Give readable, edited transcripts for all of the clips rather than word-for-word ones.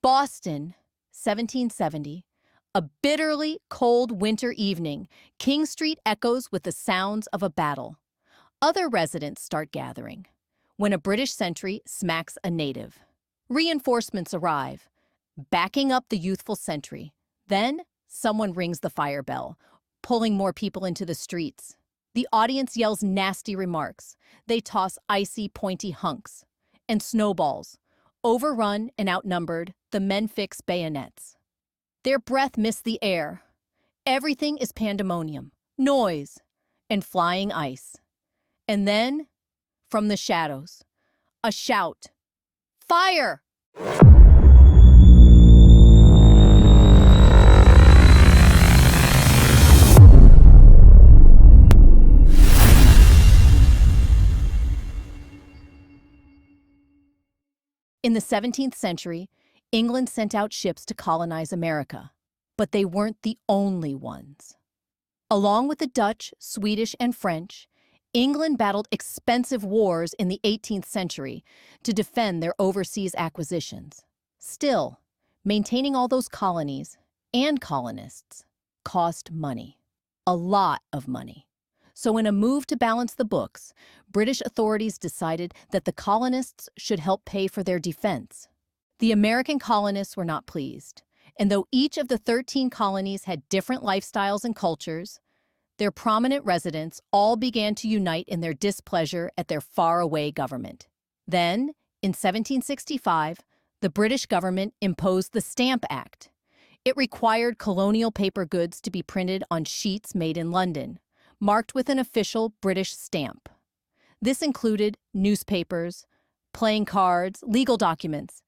Boston, 1770. A bitterly cold winter evening, King Street echoes with the sounds of a battle. Other residents start gathering when a British sentry smacks a native. Reinforcements arrive, backing up the youthful sentry. Then, someone rings the fire bell, pulling more people into the streets. The audience yells nasty remarks. They toss icy, pointy hunks and snowballs. Overrun and outnumbered, the men fix bayonets. Their breath misses the air. Everything is pandemonium, noise, and flying ice. And then, from the shadows, a shout. Fire! In the 17th century, England sent out ships to colonize America, but they weren't the only ones. Along with the Dutch, Swedish, and French, England battled expensive wars in the 18th century to defend their overseas acquisitions. Still, maintaining all those colonies and colonists cost money. A lot of money. So in a move to balance the books, British authorities decided that the colonists should help pay for their defense. The American colonists were not pleased, and though each of the 13 colonies had different lifestyles and cultures, their prominent residents all began to unite in their displeasure at their faraway government. Then, in 1765, the British government imposed the Stamp Act. It required colonial paper goods to be printed on sheets made in London, marked with an official British stamp. This included newspapers, playing cards, legal documents.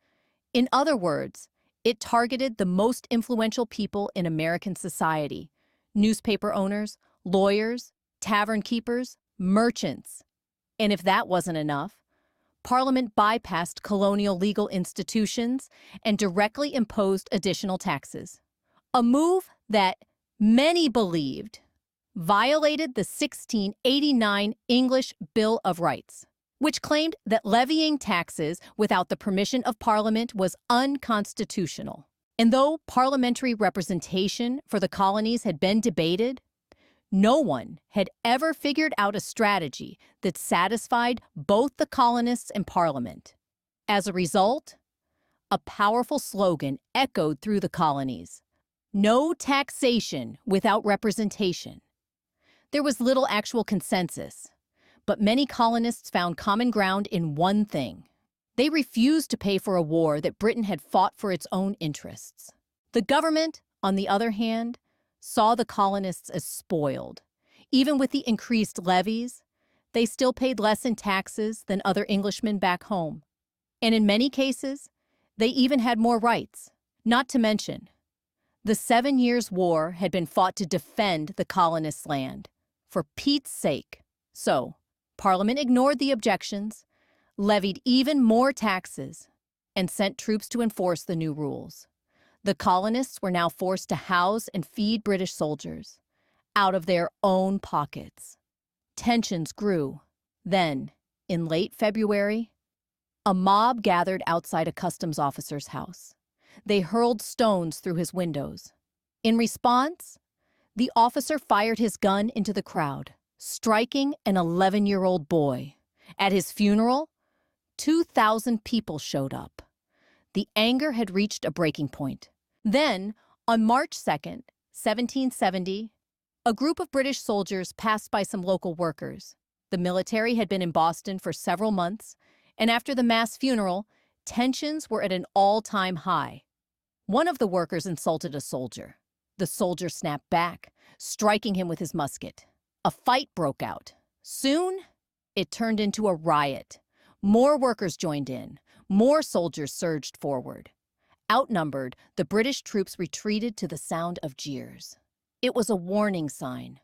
In other words, it targeted the most influential people in American society: newspaper owners, lawyers, tavern keepers, merchants. And if that wasn't enough, Parliament bypassed colonial legal institutions and directly imposed additional taxes. A move that many believed violated the 1689 English Bill of Rights, which claimed that levying taxes without the permission of Parliament was unconstitutional. And though parliamentary representation for the colonies had been debated, no one had ever figured out a strategy that satisfied both the colonists and Parliament. As a result, a powerful slogan echoed through the colonies: no taxation without representation. There was little actual consensus, but many colonists found common ground in one thing. They refused to pay for a war that Britain had fought for its own interests. The government, on the other hand, saw the colonists as spoiled. Even with the increased levies, they still paid less in taxes than other Englishmen back home. And in many cases, they even had more rights. Not to mention, the 7 Years' War had been fought to defend the colonists' land, for Pete's sake. So, Parliament ignored the objections, levied even more taxes, and sent troops to enforce the new rules. The colonists were now forced to house and feed British soldiers out of their own pockets. Tensions grew. Then, in late February, a mob gathered outside a customs officer's house. They hurled stones through his windows. In response, the officer fired his gun into the crowd, striking an 11-year-old boy. At his funeral, 2,000 people showed up. The anger had reached a breaking point. Then, on March 2nd, 1770, a group of British soldiers passed by some local workers. The military had been in Boston for several months, and after the mass funeral, tensions were at an all-time high. One of the workers insulted a soldier. The soldier snapped back, striking him with his musket. A fight broke out. Soon, it turned into a riot. More workers joined in. More soldiers surged forward. Outnumbered, the British troops retreated to the sound of jeers. It was a warning sign,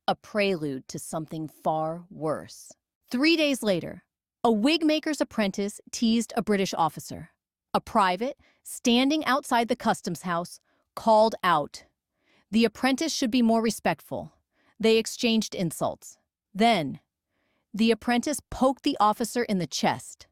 a prelude to something far worse. 3 days later, a wigmaker's apprentice teased a British officer. A private, standing outside the customs house, called out. The apprentice should be more respectful. They exchanged insults. Then, the apprentice poked the officer in the chest.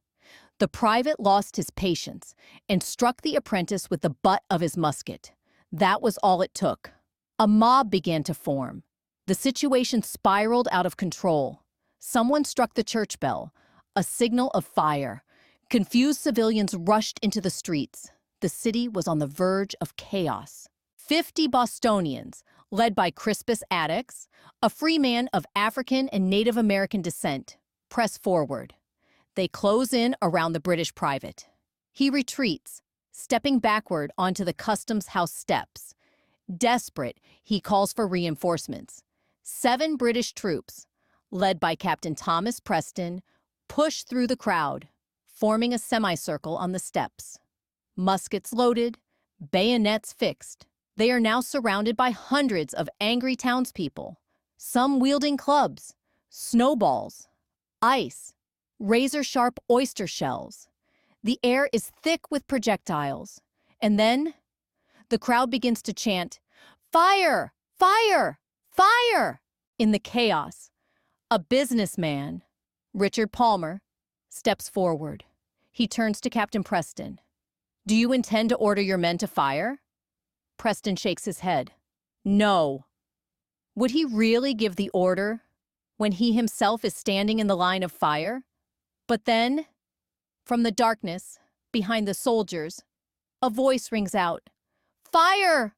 The private lost his patience and struck the apprentice with the butt of his musket. That was all it took. A mob began to form. The situation spiraled out of control. Someone struck the church bell, a signal of fire. Confused civilians rushed into the streets. The city was on the verge of chaos. 50 Bostonians, led by Crispus Attucks, a free man of African and Native American descent, press forward. They close in around the British private. He retreats, stepping backward onto the customs house steps. Desperate, he calls for reinforcements. 7 British troops, led by Captain Thomas Preston, push through the crowd, forming a semicircle on the steps. Muskets loaded, bayonets fixed. They are now surrounded by hundreds of angry townspeople, some wielding clubs, snowballs, ice, razor-sharp oyster shells. The air is thick with projectiles. And then the crowd begins to chant, "Fire! Fire! Fire!" In the chaos, a businessman, Richard Palmer, steps forward. He turns to Captain Preston. "Do you intend to order your men to fire?" Preston shakes his head. No. Would he really give the order when he himself is standing in the line of fire? But then, from the darkness, behind the soldiers, a voice rings out, "Fire!"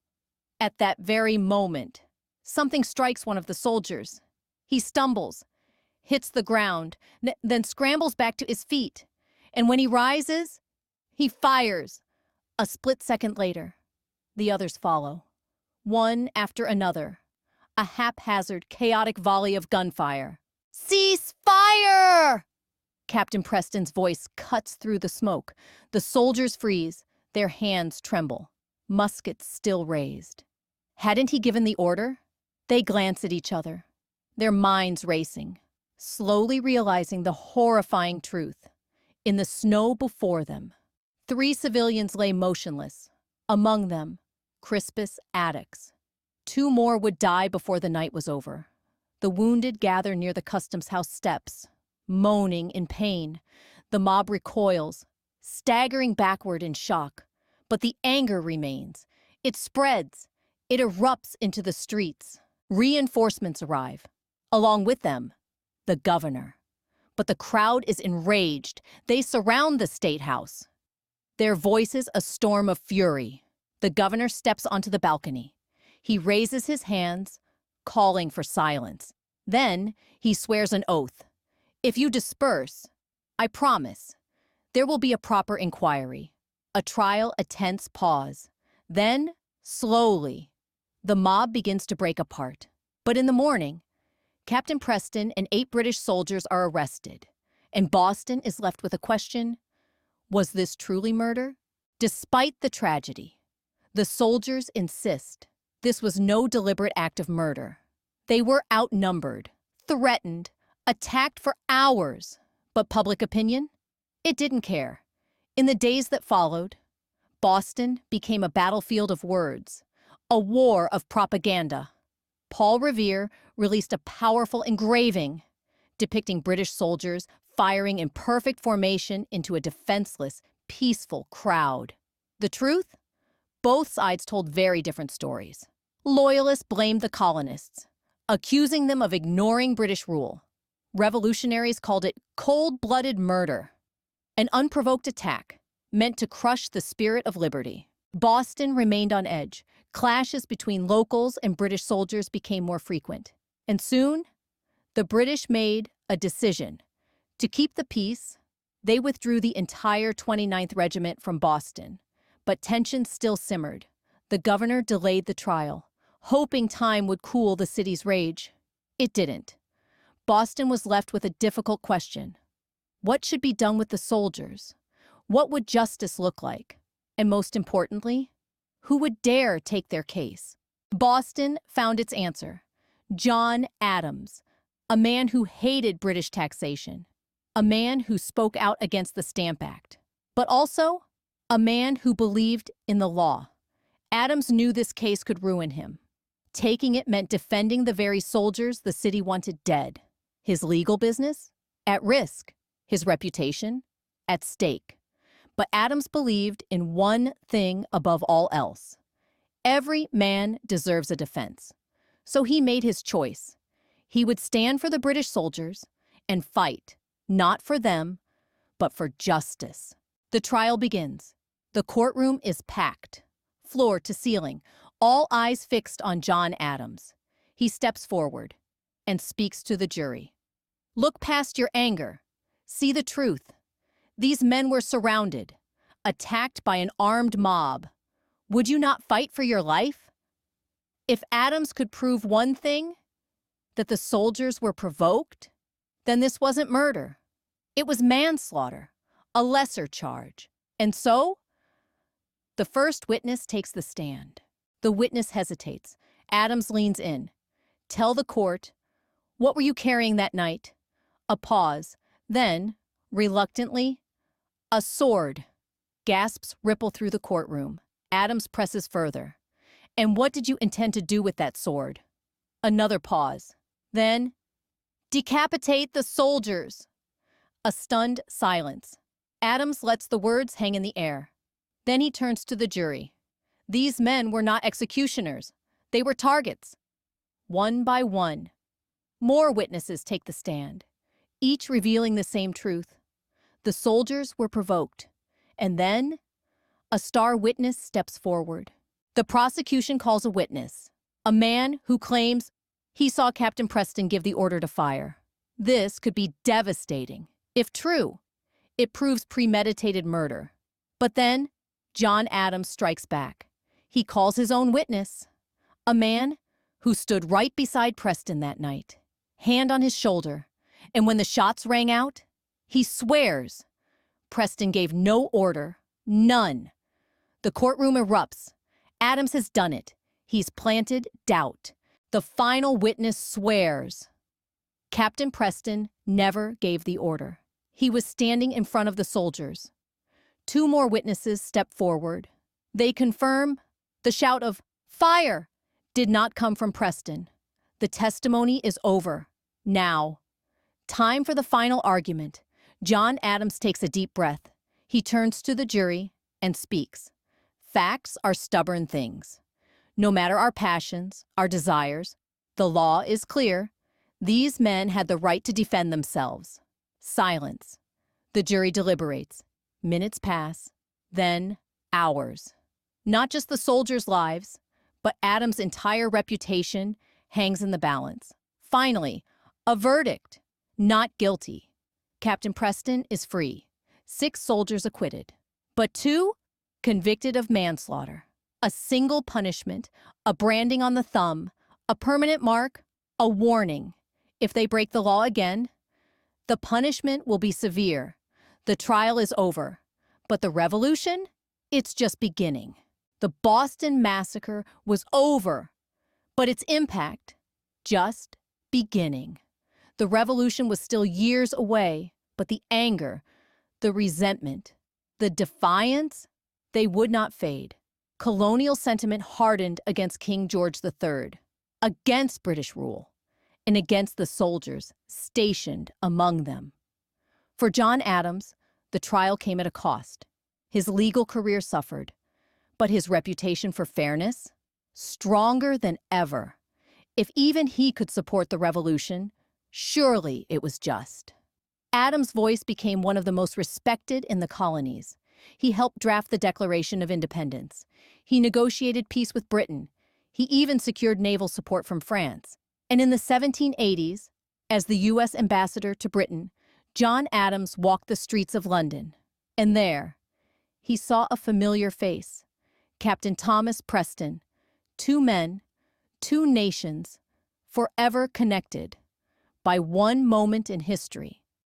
At that very moment, something strikes one of the soldiers. He stumbles, hits the ground, then scrambles back to his feet. And when he rises, he fires. A split second later, the others follow, one after another. A haphazard, chaotic volley of gunfire. "Cease fire!" Captain Preston's voice cuts through the smoke. The soldiers freeze, their hands tremble, muskets still raised. Hadn't he given the order? They glance at each other, their minds racing, slowly realizing the horrifying truth. In the snow before them, 3 civilians lay motionless, among them Crispus Attucks. 2 more would die before the night was over. The wounded gather near the customs house steps, moaning in pain. The mob recoils, staggering backward in shock. But the anger remains. It spreads. It erupts into the streets. Reinforcements arrive. Along with them, the governor. But the crowd is enraged. They surround the State House. Their voices a storm of fury. The governor steps onto the balcony. He raises his hands, calling for silence. Then he swears an oath. "If you disperse, I promise, there will be a proper inquiry." A trial, a tense pause. Then, slowly, the mob begins to break apart. But in the morning, Captain Preston and 8 British soldiers are arrested, and Boston is left with a question: was this truly murder? Despite the tragedy, the soldiers insist this was no deliberate act of murder. They were outnumbered, threatened, attacked for hours. But public opinion? It didn't care. In the days that followed, Boston became a battlefield of words, a war of propaganda. Paul Revere released a powerful engraving depicting British soldiers firing in perfect formation into a defenseless, peaceful crowd. The truth? Both sides told very different stories. Loyalists blamed the colonists, accusing them of ignoring British rule. Revolutionaries called it cold-blooded murder, an unprovoked attack meant to crush the spirit of liberty. Boston remained on edge. Clashes between locals and British soldiers became more frequent. And soon, the British made a decision. To keep the peace, they withdrew the entire 29th Regiment from Boston. But tensions still simmered. The governor delayed the trial, hoping time would cool the city's rage. It didn't. Boston was left with a difficult question. What should be done with the soldiers? What would justice look like? And most importantly, who would dare take their case? Boston found its answer. John Adams, a man who hated British taxation, a man who spoke out against the Stamp Act, but also a man who believed in the law. Adams knew this case could ruin him. Taking it meant defending the very soldiers the city wanted dead. His legal business? At risk. His reputation? at stake. But Adams believed in one thing above all else. Every man deserves a defense. So he made his choice. He would stand for the British soldiers and fight, not for them, but for justice. The trial begins. The courtroom is packed, floor to ceiling, all eyes fixed on John Adams. He steps forward and speaks to the jury. Look past your anger. See the truth. These men were surrounded, attacked by an armed mob. Would you not fight for your life? If Adams could prove one thing, that the soldiers were provoked, then this wasn't murder. It was manslaughter, a lesser charge. And so, the first witness takes the stand. The witness hesitates. Adams leans in. Tell the court, what were you carrying that night? A pause. Then, reluctantly, a sword. Gasps ripple through the courtroom. Adams presses further. And what did you intend to do with that sword? Another pause. Then, decapitate the soldiers. A stunned silence. Adams lets the words hang in the air. Then he turns to the jury. These men were not executioners. They were targets. One by one, more witnesses take the stand, each revealing the same truth. The soldiers were provoked. And then, a star witness steps forward. The prosecution calls a witness, a man who claims he saw Captain Preston give the order to fire. This could be devastating. If true, it proves premeditated murder. But then, John Adams strikes back. He calls his own witness, a man who stood right beside Preston that night, hand on his shoulder, and when the shots rang out, he swears Preston gave no order, none. The courtroom erupts. Adams has done it. He's planted doubt. The final witness swears Captain Preston never gave the order. He was standing in front of the soldiers. Two more witnesses step forward. They confirm the shout of "Fire!" did not come from Preston. The testimony is over. Now, time for the final argument. John Adams takes a deep breath. He turns to the jury and speaks. Facts are stubborn things. No matter our passions, our desires, the law is clear. These men had the right to defend themselves. Silence. The jury deliberates. Minutes pass, then hours. Not just the soldiers' lives, but Adams' entire reputation hangs in the balance. Finally, a verdict. Not guilty. Captain Preston is free. 6 soldiers acquitted. But 2 convicted of manslaughter. A single punishment, a branding on the thumb, a permanent mark, a warning. If they break the law again, the punishment will be severe. The trial is over. But the revolution? It's just beginning. The Boston Massacre was over, but its impact, just beginning. The revolution was still years away, but the anger, the resentment, the defiance, they would not fade. Colonial sentiment hardened against King George III, against British rule, and against the soldiers stationed among them. For John Adams, the trial came at a cost. His legal career suffered, but his reputation for fairness, stronger than ever. If even he could support the revolution, surely it was just. Adams' voice became one of the most respected in the colonies. He helped draft the Declaration of Independence. He negotiated peace with Britain. He even secured naval support from France. And in the 1780s, as the U.S. ambassador to Britain, John Adams walked the streets of London. And there, he saw a familiar face. Captain Thomas Preston. 2 men, 2 nations, forever connected by one moment in history.